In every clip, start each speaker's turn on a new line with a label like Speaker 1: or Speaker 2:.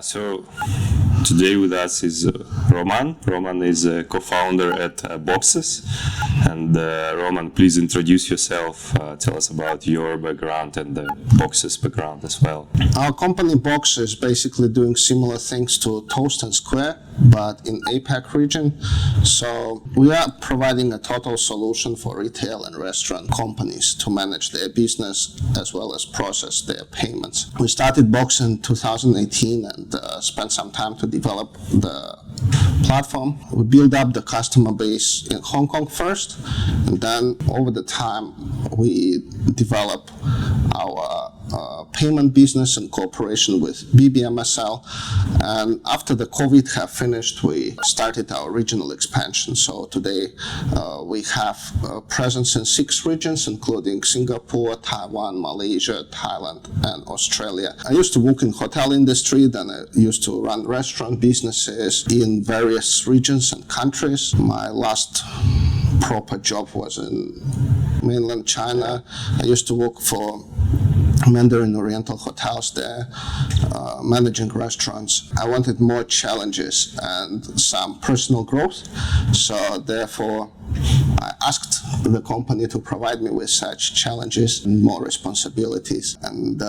Speaker 1: So today with us is Roman. Roman is a co-founder at Boxes. And Roman, please introduce yourself. Tell us about your background and the Boxes background as well.
Speaker 2: Our company Box is basically doing similar things to Toast and Square, but in APAC region. So we are providing a total solution for retail and restaurant companies to manage their business as well as process their payments. We started Box in 2018 and spent some time to develop the platform. We built up the customer base in Hong Kong first, and then over the time we developed our payment business in cooperation with BBMSL. And after the COVID have finished, we started our regional expansion. So today we have a presence in 6 regions, including Singapore, Taiwan, Malaysia, Thailand, and Australia. I used to work in hotel industry, then I used to run restaurant businesses in various regions and countries. My last proper job was in mainland China. I used to work for Mandarin Oriental hotels there, managing restaurants. I wanted more challenges and some personal growth, so therefore I asked the company to provide me with such challenges and more responsibilities. And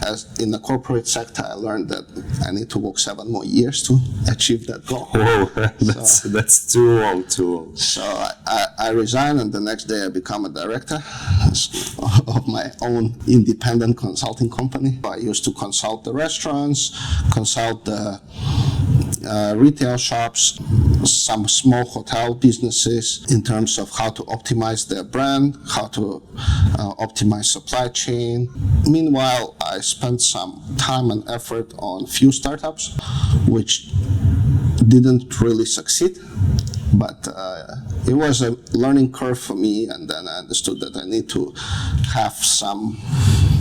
Speaker 2: as in the corporate sector, I learned that I need to work 7 more years to achieve that goal.
Speaker 1: Whoa, that's too long.
Speaker 2: So I resigned, and the next day I became a director of my own independent consulting company. I used to consult the restaurants, consult the retail shops, some small hotel businesses in terms of how to optimize their brand, how to optimize supply chain. Meanwhile, I spent some time and effort on few startups, which didn't really succeed. But it was a learning curve for me, and then I understood that I need to have some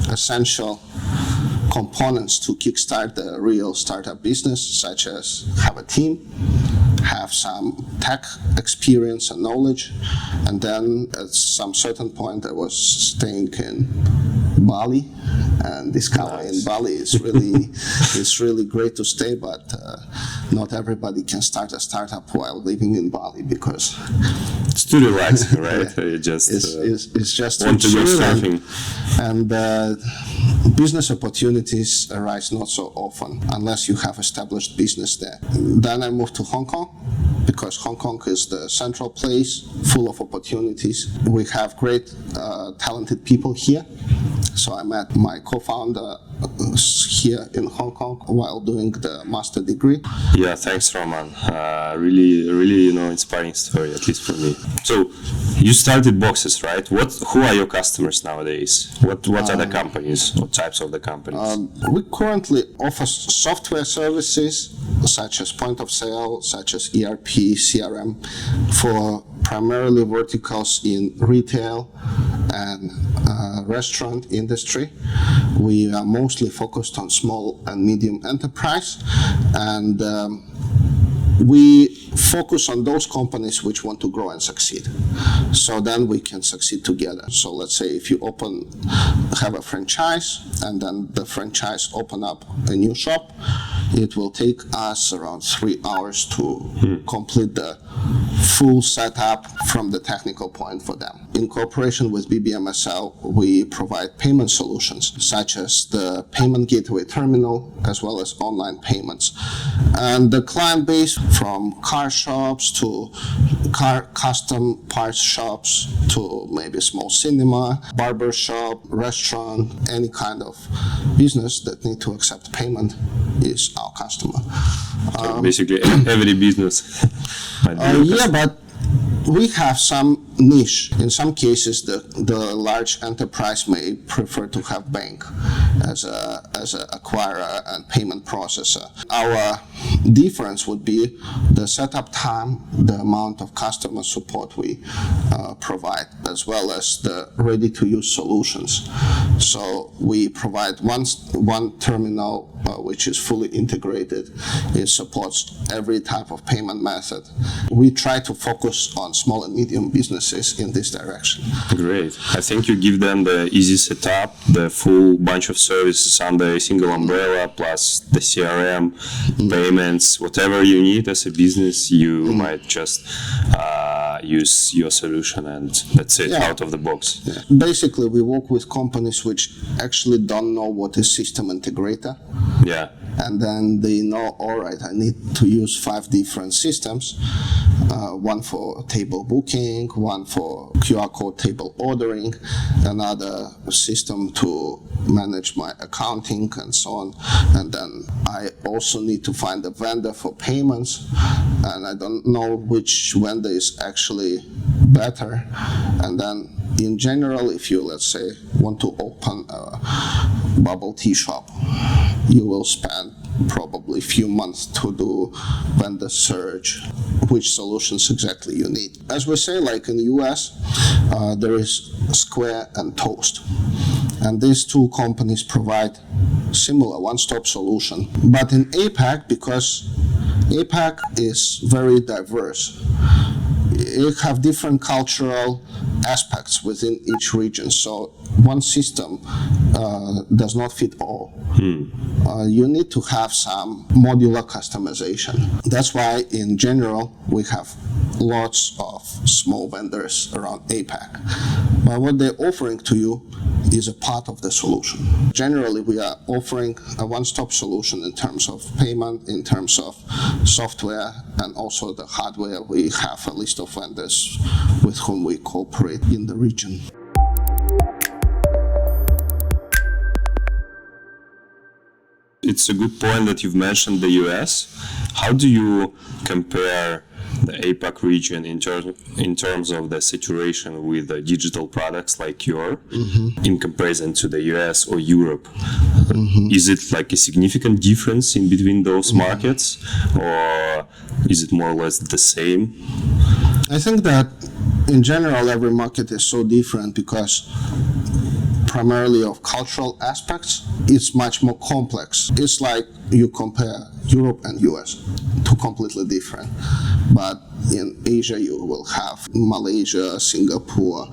Speaker 2: essential components to kickstart the real startup business, such as have a team, have some tech experience and knowledge, and then at some certain point I was staying in Bali and discovering in Bali it's really great to stay, but not everybody can start a startup while living in Bali because
Speaker 1: it's too relaxing, right?
Speaker 2: Yeah,
Speaker 1: You just
Speaker 2: it's just
Speaker 1: want to go surfing.
Speaker 2: And business opportunities arise not so often unless you have established business there. Then I moved to Hong Kong because Hong Kong is the central place full of opportunities. We have great talented people here. So I met my co-founder here in Hong Kong while doing the master degree.
Speaker 1: Yeah, thanks, Roman. Really, inspiring story, at least for me. So you started Boxes, right? Who are your customers nowadays? What are the companies? What types of the companies?
Speaker 2: We currently offer software services such as point of sale, such as ERP, CRM, for primarily verticals in retail and restaurant industry. We are mostly focused on small and medium enterprise, and we focus on those companies which want to grow and succeed. So then we can succeed together. So let's say if you have a franchise, and then the franchise open up a new shop, it will take us around 3 hours to complete the full setup from the technical point for them. In cooperation with BBMSL, we provide payment solutions such as the payment gateway terminal as well as online payments. And the client base from car shops to custom parts shops to maybe small cinema, barber shop, restaurant, any kind of business that need to accept payment is our customer.
Speaker 1: So basically every business might be your customer.
Speaker 2: But we have some niche. In some cases, the large enterprise may prefer to have bank as a acquirer and payment processor. Our difference would be the setup time, the amount of customer support we provide, as well as the ready-to-use solutions. So we provide one terminal which is fully integrated. It supports every type of payment method. We try to focus on small and medium businesses in this direction.
Speaker 1: Great. I think you give them the easy setup, the full bunch of services under a single umbrella, plus the CRM, payments, whatever you need as a business, you might just use your solution and that's it, out of the box.
Speaker 2: Yeah. Basically, we work with companies which actually don't know what is system integrator.
Speaker 1: Yeah.
Speaker 2: And then they know, all right, I need to use 5 different systems, one for table booking, one for QR code table ordering, another system to manage my accounting and so on. And then I also need to find a vendor for payments, and I don't know which vendor is actually better. And then in general, if you, let's say, want to open a bubble tea shop, you will spend probably a few months to do vendor search, which solutions exactly you need. As we say, like in the US, there is Square and Toast. And these two companies provide similar one-stop solution. But in APAC, because APAC is very diverse, you have different cultural aspects within each region. So one system does not fit all. You need to have some modular customization. That's why in general we have lots of small vendors around APAC. But what they're offering to you is a part of the solution. Generally, we are offering a one-stop solution in terms of payment, in terms of software, and also the hardware. We have a list of vendors with whom we cooperate in the region.
Speaker 1: It's a good point that you've mentioned the US. How do you compare the APAC region in terms of the saturation with the digital products like your in comparison to the US or Europe? Is it like a significant difference in between those markets, or is it more or less the same?
Speaker 2: I think that in general every market is so different because primarily of cultural aspects, it's much more complex. It's like you compare Europe and US, two completely different. But in Asia, you will have Malaysia, Singapore,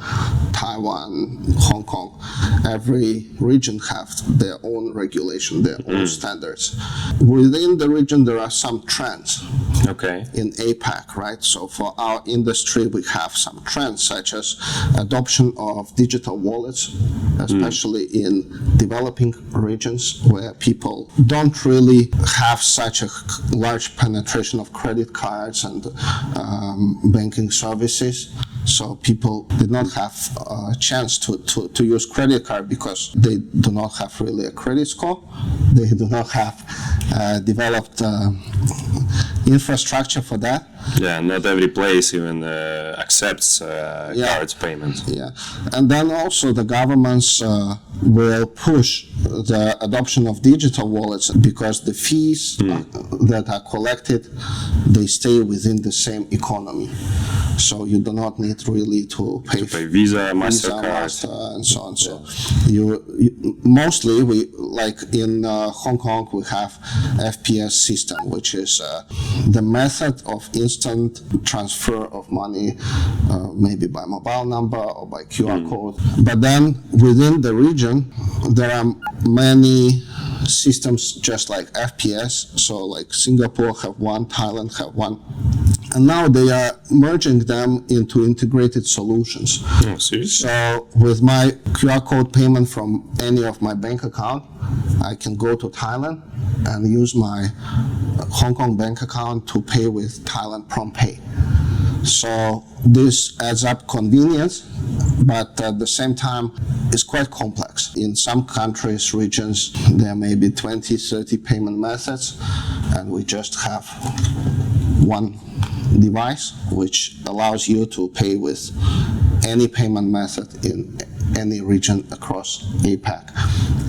Speaker 2: Taiwan, Hong Kong. Every region have their own regulation, their own standards. Within the region, there are some trends.
Speaker 1: Okay.
Speaker 2: In APAC, right? So for our industry, we have some trends such as adoption of digital wallets, especially in developing regions where people don't really have such a large penetration of credit cards and banking services. So people did not have a chance to use credit card because they do not have really a credit score. They do not have developed infrastructure for that.
Speaker 1: Yeah, not every place even accepts cards payment.
Speaker 2: Yeah, and then also the governments will push the adoption of digital wallets because the fees that are collected, they stay within the same economy. So you do not need really to pay
Speaker 1: Visa, MasterCard,
Speaker 2: Master, and so on. So you mostly we like in Hong Kong we have FPS system, which is the method of instant transfer of money, maybe by mobile number or by QR code. But then within the region, there are many systems just like FPS. So like Singapore have one, Thailand have one. And now they are merging them into integrated solutions.
Speaker 1: Oh, seriously?
Speaker 2: So with my QR code payment from any of my bank account, I can go to Thailand and use my Hong Kong bank account to pay with Thailand PromptPay. So this adds up convenience, but at the same time, it's quite complex. In some countries, regions, there may be 20, 30 payment methods, and we just have one device which allows you to pay with any payment method in any region across APAC.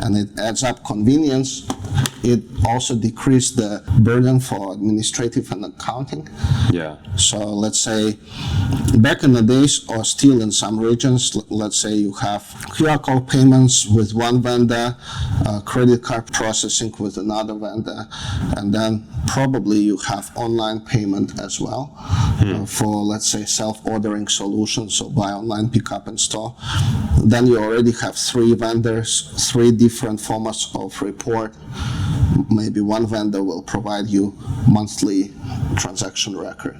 Speaker 2: And it adds up convenience, it also decreased the burden for administrative and accounting.
Speaker 1: Yeah.
Speaker 2: So let's say back in the days, or still in some regions, let's say you have QR code payments with one vendor, credit card processing with another vendor, and then probably you have online payment as well for, let's say, self-ordering solutions, so buy online, pick up in store. Then you already have 3 vendors, 3 different formats of report. Maybe one vendor will provide you monthly transaction record,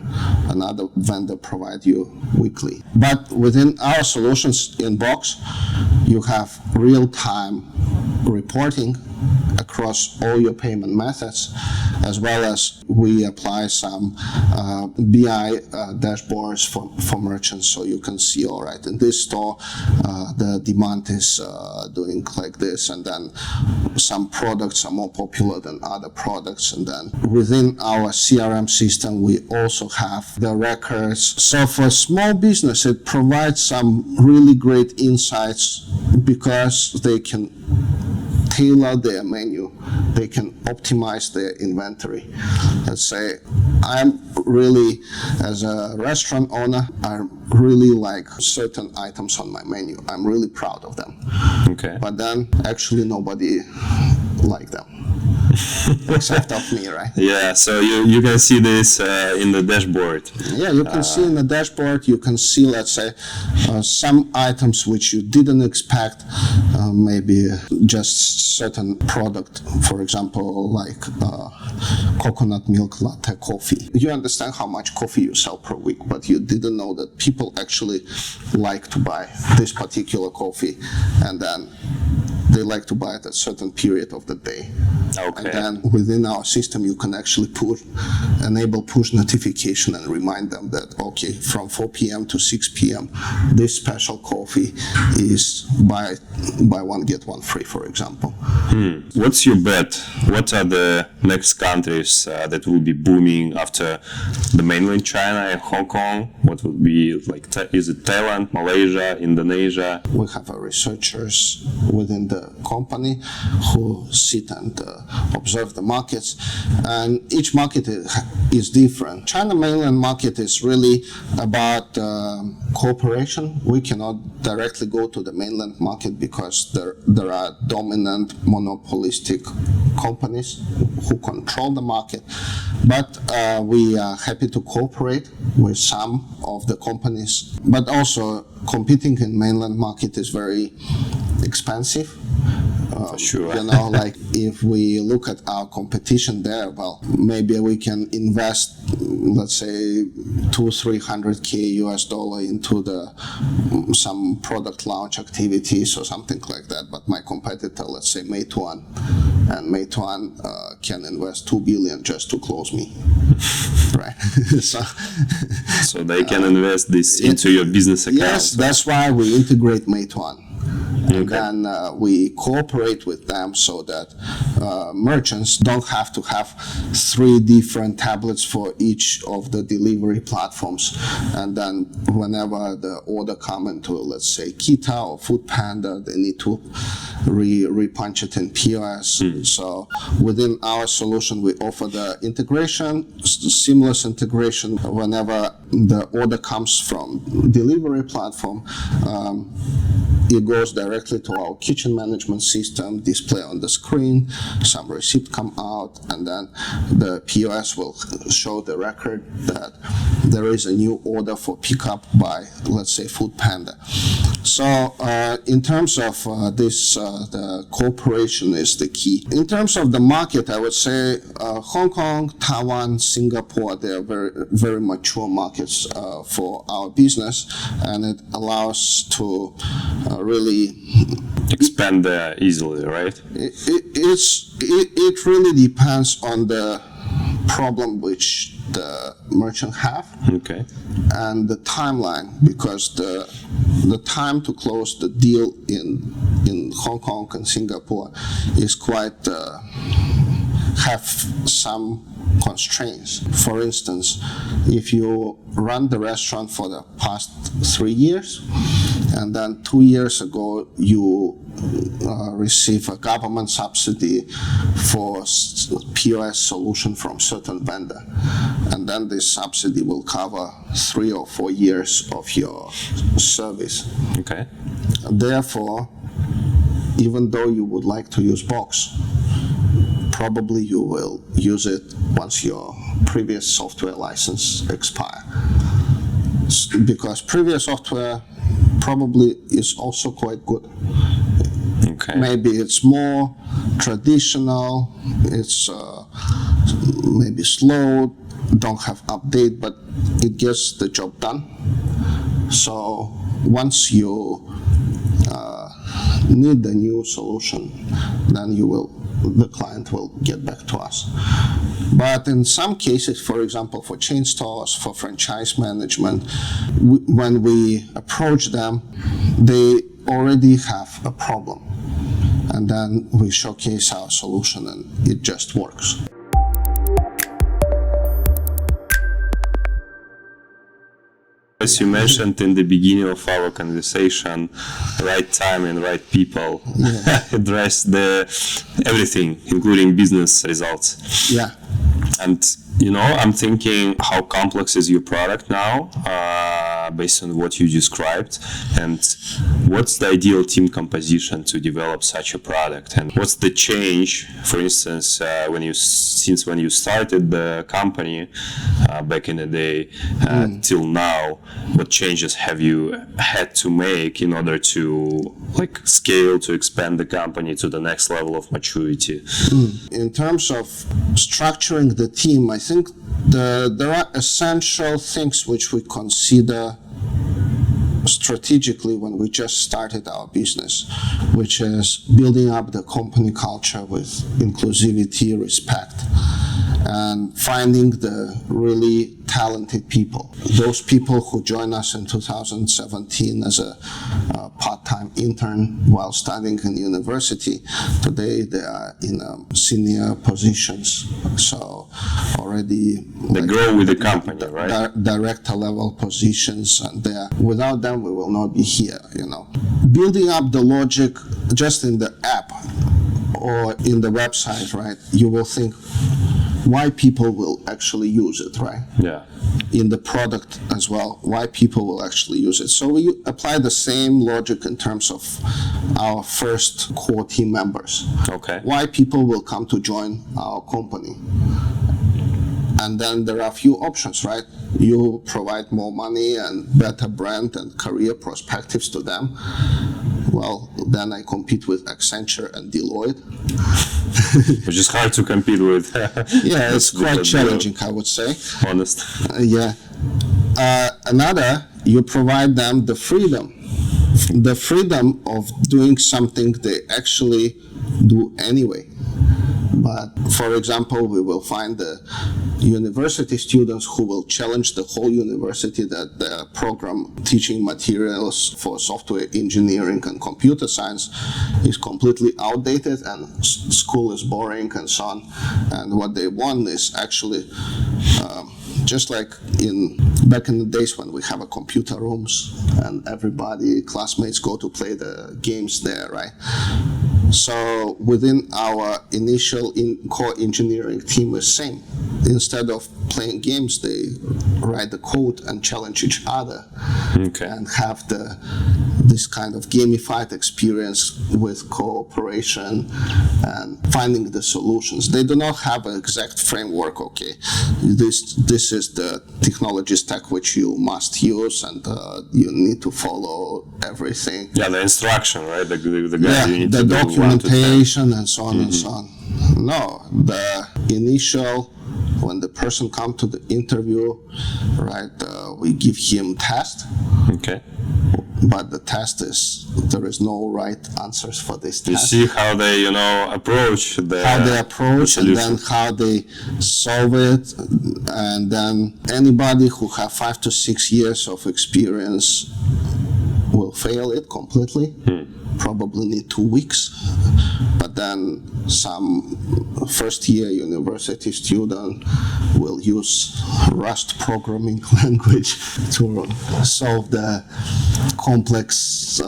Speaker 2: another vendor provide you weekly. But within our solutions in Box, you have real-time reporting across all your payment methods, as well as we apply some BI dashboards for merchants, so you can see, all right, in this store the demand is doing like this, and then some products are more popular than other products, and then within our CRM system we also have the records. So for a small business it provides some really great insights because they can tailor their menu, they can optimize their inventory. Let's say I'm really, as a restaurant owner, I really like certain items on my menu. I'm really proud of them.
Speaker 1: Okay.
Speaker 2: But then actually nobody like them. Except of me, right?
Speaker 1: Yeah, so you can see this in the dashboard.
Speaker 2: Yeah, you can see in the dashboard, you can see, let's say, some items which you didn't expect, maybe just certain product, for example, like coconut milk latte coffee. You understand how much coffee you sell per week, but you didn't know that people actually like to buy this particular coffee, and then they like to buy it at a certain period of the day.
Speaker 1: Okay.
Speaker 2: And then within our system, you can actually enable push notification and remind them that, okay, from 4 p.m. to 6 p.m., this special coffee is buy one, get one free, for example.
Speaker 1: What's your bet? What are the next countries that will be booming after the mainland China and Hong Kong? What would be like, is it Thailand, Malaysia, Indonesia?
Speaker 2: We have researchers within the company who sit and observe the markets, and each market is different. China mainland market is really about cooperation. We cannot directly go to the mainland market because there are dominant monopolistic companies who control the market, but we are happy to cooperate with some of the companies. But also competing in mainland market is very expensive.
Speaker 1: Sure.
Speaker 2: You know, like if we look at our competition there, well, maybe we can invest, let's say, $200,000-300,000 US into some product launch activities or something like that. But my competitor, let's say Meituan, and Meituan can invest $2 billion just to close me, right?
Speaker 1: So they can invest this into your business account.
Speaker 2: Yes, that's why we integrate Meituan. And then we cooperate with them so that merchants don't have to have 3 different tablets for each of the delivery platforms. And then whenever the order comes into, let's say, Kita or Foodpanda, they need to repunch it in POS. So within our solution, we offer the integration, seamless integration. Whenever the order comes from delivery platform, it goes directly to our kitchen management system, display on the screen, some receipt come out, and then the POS will show the record that there is a new order for pickup by, let's say, Foodpanda. So in terms of this, the cooperation is the key. In terms of the market, I would say Hong Kong, Taiwan, Singapore, they are very, very mature markets for our business, and it allows to really
Speaker 1: expand there easily, right?
Speaker 2: It really depends on the problem which the merchant have,
Speaker 1: okay,
Speaker 2: and the timeline, because the time to close the deal in Hong Kong and Singapore is quite have some constraints. For instance, if you run the restaurant for the past 3 years, and then 2 years ago you receive a government subsidy for POS solution from certain vendor, and then this subsidy will cover 3 or 4 years of your service.
Speaker 1: Okay.
Speaker 2: Therefore, even though you would like to use Box, probably you will use it once your previous software license expire. Because previous software probably is also quite good.
Speaker 1: Okay.
Speaker 2: Maybe it's more traditional, it's maybe slow, don't have update, but it gets the job done. So once you need the new solution, then the client will get back to us. But in some cases, for example, for chain stores, for franchise management, when we approach them, they already have a problem. And then we showcase our solution and it just works.
Speaker 1: As you mentioned in the beginning of our conversation, right time and right people address everything, including business results.
Speaker 2: Yeah.
Speaker 1: And I'm thinking, how complex is your product now, based on what you described, and what's the ideal team composition to develop such a product, and what's the change, for instance, when you started the company back in the day till now, what changes have you had to make in order to scale, to expand the company to the next level of maturity?
Speaker 2: In terms of structuring the team, I think there are essential things which we consider strategically when we just started our business, which is building up the company culture with inclusivity, respect, and finding the really talented people. Those people who joined us in 2017 as a part-time intern while studying in university, today they are in senior positions. So already
Speaker 1: they grow with the company, right?
Speaker 2: Director level positions, and without them we will not be here. Building up the logic just in the app or in the website, right? You will think why people will actually use it, right?
Speaker 1: Yeah.
Speaker 2: In the product as well, why people will actually use it. So we apply the same logic in terms of our first core team members.
Speaker 1: Okay.
Speaker 2: Why people will come to join our company. And then there are a few options, right? You provide more money and better brand and career perspectives to them. Well, then I compete with Accenture and Deloitte.
Speaker 1: Which is hard to compete with.
Speaker 2: Yeah, it's quite challenging, I would say.
Speaker 1: Honest.
Speaker 2: Yeah. Another, you provide them the freedom of doing something they actually do anyway. But for example, we will find the university students who will challenge the whole university that the program teaching materials for software engineering and computer science is completely outdated and school is boring and so on. And what they want is actually just like back in the days when we have a computer rooms and everybody, classmates go to play the games there, right? So within our initial core engineering team is same. Instead of playing games, they write the code and challenge each other, and have this kind of gamified experience with cooperation and finding the solutions. They do not have an exact framework. Okay, this is the technology stack which you must use, and you need to follow everything.
Speaker 1: Yeah, the instruction, right? The guide you need
Speaker 2: the
Speaker 1: to do
Speaker 2: documentation and so on and so on. No, the initial, when the person comes to the interview, right, we give him test.
Speaker 1: Okay.
Speaker 2: But the test there is no right answers for this test.
Speaker 1: You see how they, approach
Speaker 2: and then how they solve it. And then anybody who have 5 to 6 years of experience will fail it completely. Probably need 2 weeks. But then some first-year university student will use Rust programming language to solve the complex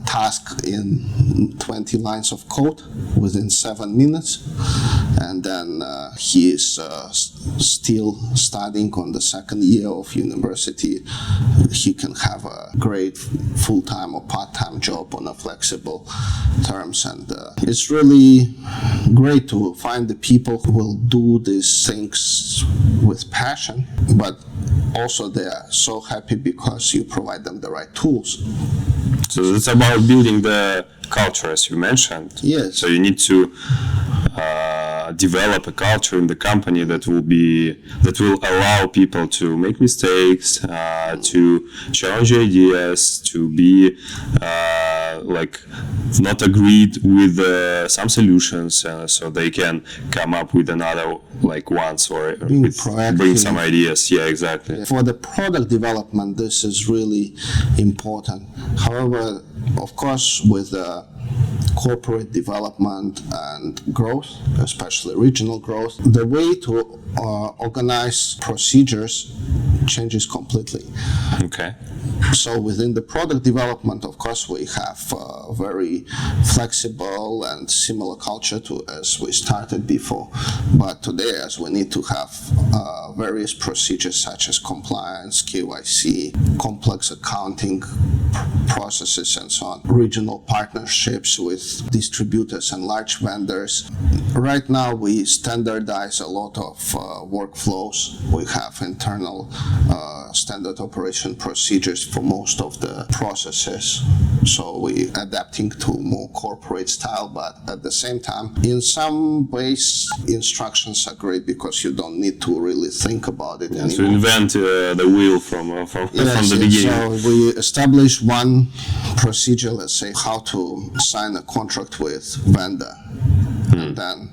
Speaker 2: task in 20 lines of code within 7 minutes, and then he is still studying on the second year of university. He can have a great full-time or part-time job on a flexible terms, and it's really great to find the people who will do these things with passion, but also they are so happy because you provide them the right tools.
Speaker 1: So it's about building the culture, as you mentioned.
Speaker 2: Yes.
Speaker 1: So you need to develop a culture in the company that will allow people to make mistakes, to challenge ideas, to be not agreed with some solutions, so they can come up with another once or bring some ideas. Yeah, exactly.
Speaker 2: For the product development, this is really important. However, of course, with corporate development and growth, especially regional growth, the way to organize procedures changes completely.
Speaker 1: Okay.
Speaker 2: So within the product development, of course, we have a very flexible and similar culture to as we started before. But today, as we need to have various procedures such as compliance, KYC, complex accounting processes, and so on, regional partnerships with distributors and large vendors. Right now, we standardize a lot of workflows. We have internal standard operation procedures for most of the processes. So we adapting to more corporate style, but at the same time, in some ways, instructions are great because you don't need to really think about it anymore.
Speaker 1: To invent the wheel from the beginning.
Speaker 2: So we establish one procedure, let's say, how to sign a contract with vendor. And then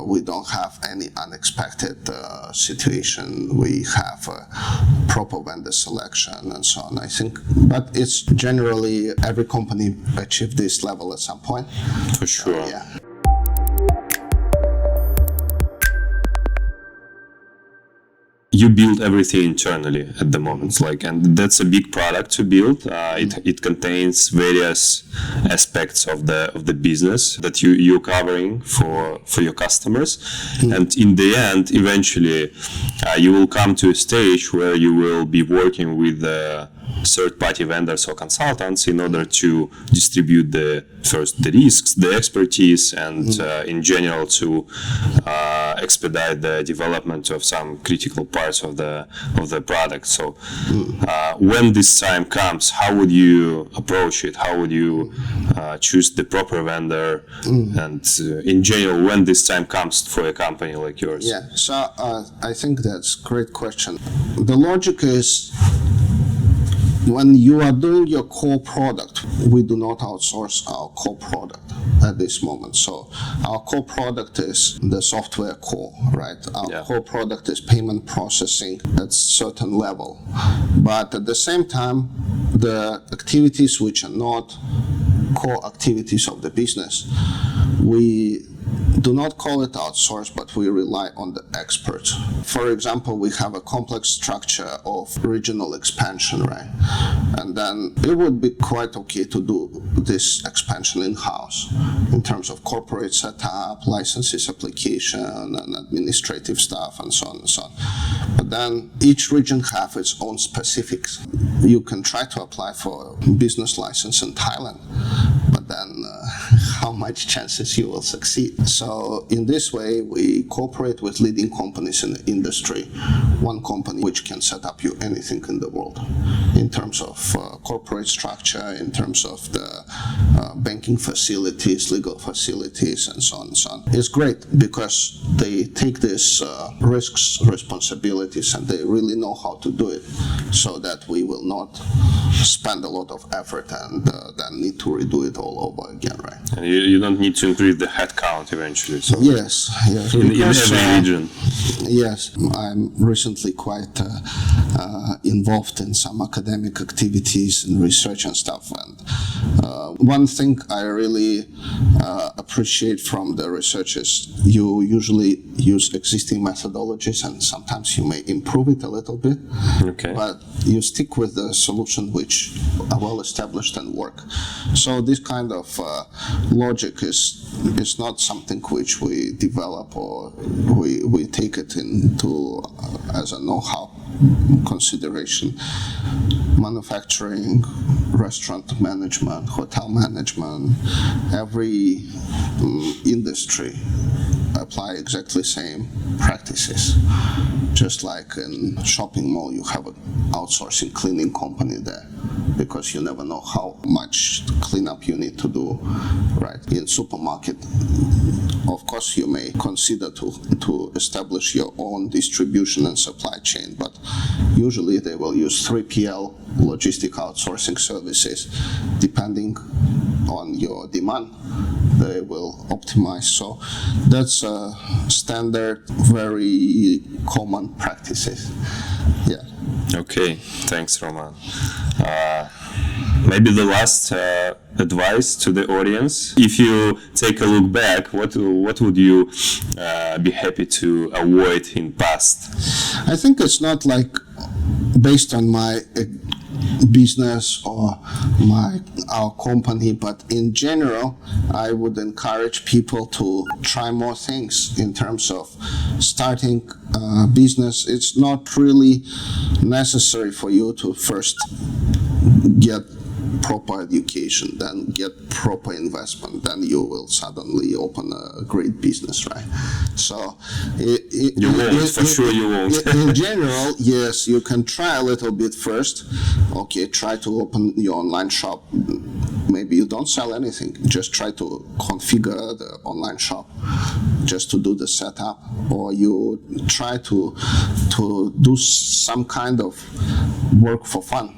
Speaker 2: we don't have any unexpected situation. We have proper vendor selection and so on, I think. But it's generally every company achieve this level at some point.
Speaker 1: For sure.
Speaker 2: Yeah.
Speaker 1: You build everything internally at the moment, and that's a big product to build. It contains various aspects of the business that you're covering for your customers, and in the end, eventually, you will come to a stage where you will be working with third-party vendors or consultants in order to distribute the risks, the expertise, and in general to expedite the development of some critical parts of the product. So when this time comes, how would you approach it? How would you choose the proper vendor? And in general, when this time comes for a company like yours?
Speaker 2: Yeah, so I think that's a great question. The logic is, when you are doing your core product, we do not outsource our core product at this moment. So our core product is the software core, right? Our core product is payment processing at a certain level. But at the same time, the activities which are not core activities of the business, we do not call it outsourced, but we rely on the experts. For example, we have a complex structure of regional expansion, right? And then it would be quite okay to do this expansion in-house in terms of corporate setup, licenses application, and administrative stuff, and so on and so on. But then each region have its own specifics. You can try to apply for a business license in Thailand, but then how much chances you will succeed? So in this way, we cooperate with leading companies in the industry. One company which can set up you anything in the world in terms of corporate structure, in terms of the banking facilities, legal facilities, and so on and so on. It's great because they take these risks, responsibilities, and they really know how to do it, so that we will not spend a lot of effort and then need to redo it all over again, right?
Speaker 1: And you don't need to increase the headcount eventually. So
Speaker 2: yes.
Speaker 1: In every region.
Speaker 2: Yes, I'm recently quite involved in some academic activities and research and stuff, and one thing I really appreciate from the research is you usually use existing methodologies, and sometimes you may improve it a little bit,
Speaker 1: Okay.
Speaker 2: but you stick with the solution which are well established and work. So this kind of logic is not something which we develop or we take it into as a know-how consideration. Manufacturing, restaurant management, hotel management, every industry apply exactly same practices. Just like in shopping mall, you have an outsourcing cleaning company there because you never know how much cleanup you need to do, right? In supermarket, of course, you may consider to establish your own distribution and supply chain, but usually they will use 3PL logistic outsourcing services. Depending on your demand, they will optimize. So that's a standard, very common practices. Yeah.
Speaker 1: Okay, thanks, Roman. Maybe the last advice to the audience. If you take a look back, what would you be happy to avoid in past?
Speaker 2: I think it's not like based on my business or our company, but in general, I would encourage people to try more things in terms of starting a business. It's not really necessary for you to first get proper education, then get proper investment, then you will suddenly open a great business, right? So
Speaker 1: You won't, for sure you won't.
Speaker 2: in general, yes, you can try a little bit first. Okay, try to open your online shop. Maybe you don't sell anything, just try to configure the online shop just to do the setup, or you try to do some kind of work for fun.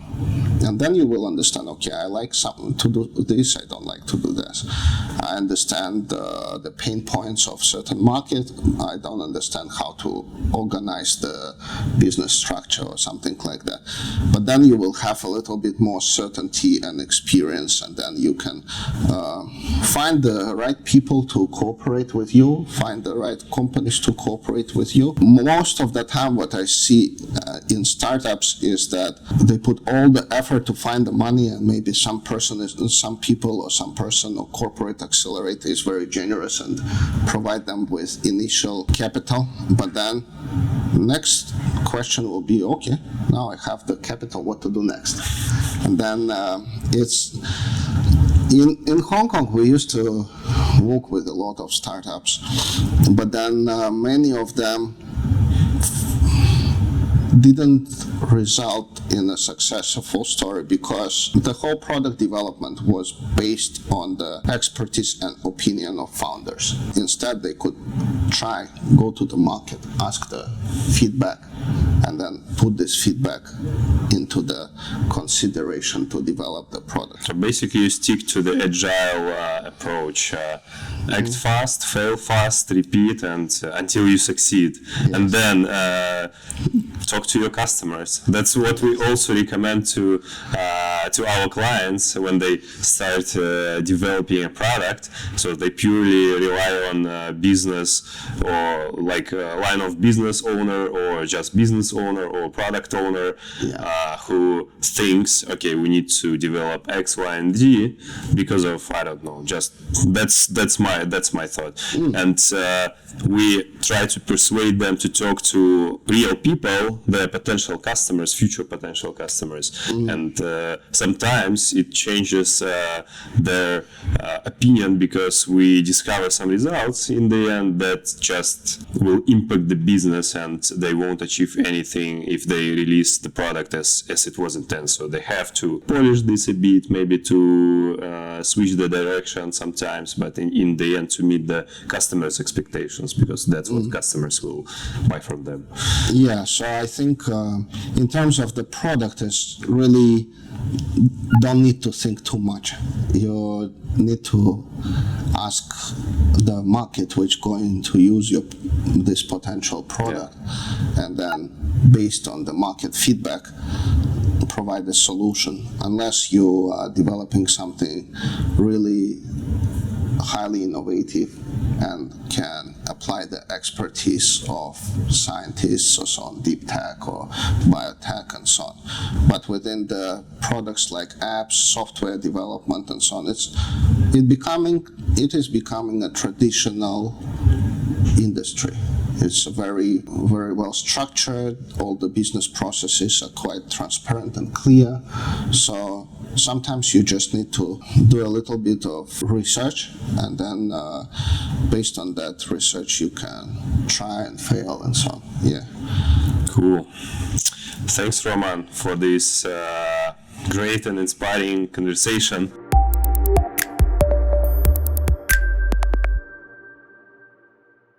Speaker 2: And then you will understand, okay, I like something to do this, I don't like to do this. I understand the pain points of certain market. I don't understand how to organize the business structure or something like that. But then you will have a little bit more certainty and experience, and then you can find the right people to cooperate with you, find the right companies to cooperate with you. Most of the time what I see in startups is that they put all the effort to find the money, and maybe some people or some person or corporate accelerator is very generous and provide them with initial capital. But then next question will be, okay, now I have the capital, what to do next? And then it's in Hong Kong, we used to work with a lot of startups, but then many of them didn't result in a successful story because the whole product development was based on the expertise and opinion of founders. Instead, they could go to the market, ask the feedback, and then put this feedback into the consideration to develop the product.
Speaker 1: So basically you stick to the agile approach. Act fast, fail fast, repeat, and until you succeed.
Speaker 2: Yes.
Speaker 1: And then talk to your customers. That's what we also recommend to our clients when they start developing a product. So they purely rely on business, or like a line of business owner, or just business owner or product owner, who thinks, okay, we need to develop X, Y, and Z because of, I don't know, just that's my thought. And we try to persuade them to talk to real people, their potential customers, future potential customers. And sometimes it changes their opinion because we discover some results in the end that just will impact the business, and they won't achieve anything if they release the product as it was intended. So they have to polish this a bit, maybe to switch the direction sometimes, but in the end to meet the customers' expectations, because that's what customers will buy from them.
Speaker 2: Yeah, so I think in terms of the product, is really don't need to think too much. You need to ask the market which going to use this potential product, and then based on the market feedback, provide a solution unless you are developing something really highly innovative and can apply the expertise of scientists or so on, deep tech or biotech and so on. But within the products like apps, software development and so on, it is becoming a traditional industry. It's very, very well structured. All the business processes are quite transparent and clear. So sometimes you just need to do a little bit of research, and then based on that research, you can try and fail and so on. Yeah.
Speaker 1: Cool. Thanks, Roman, for this great and inspiring conversation.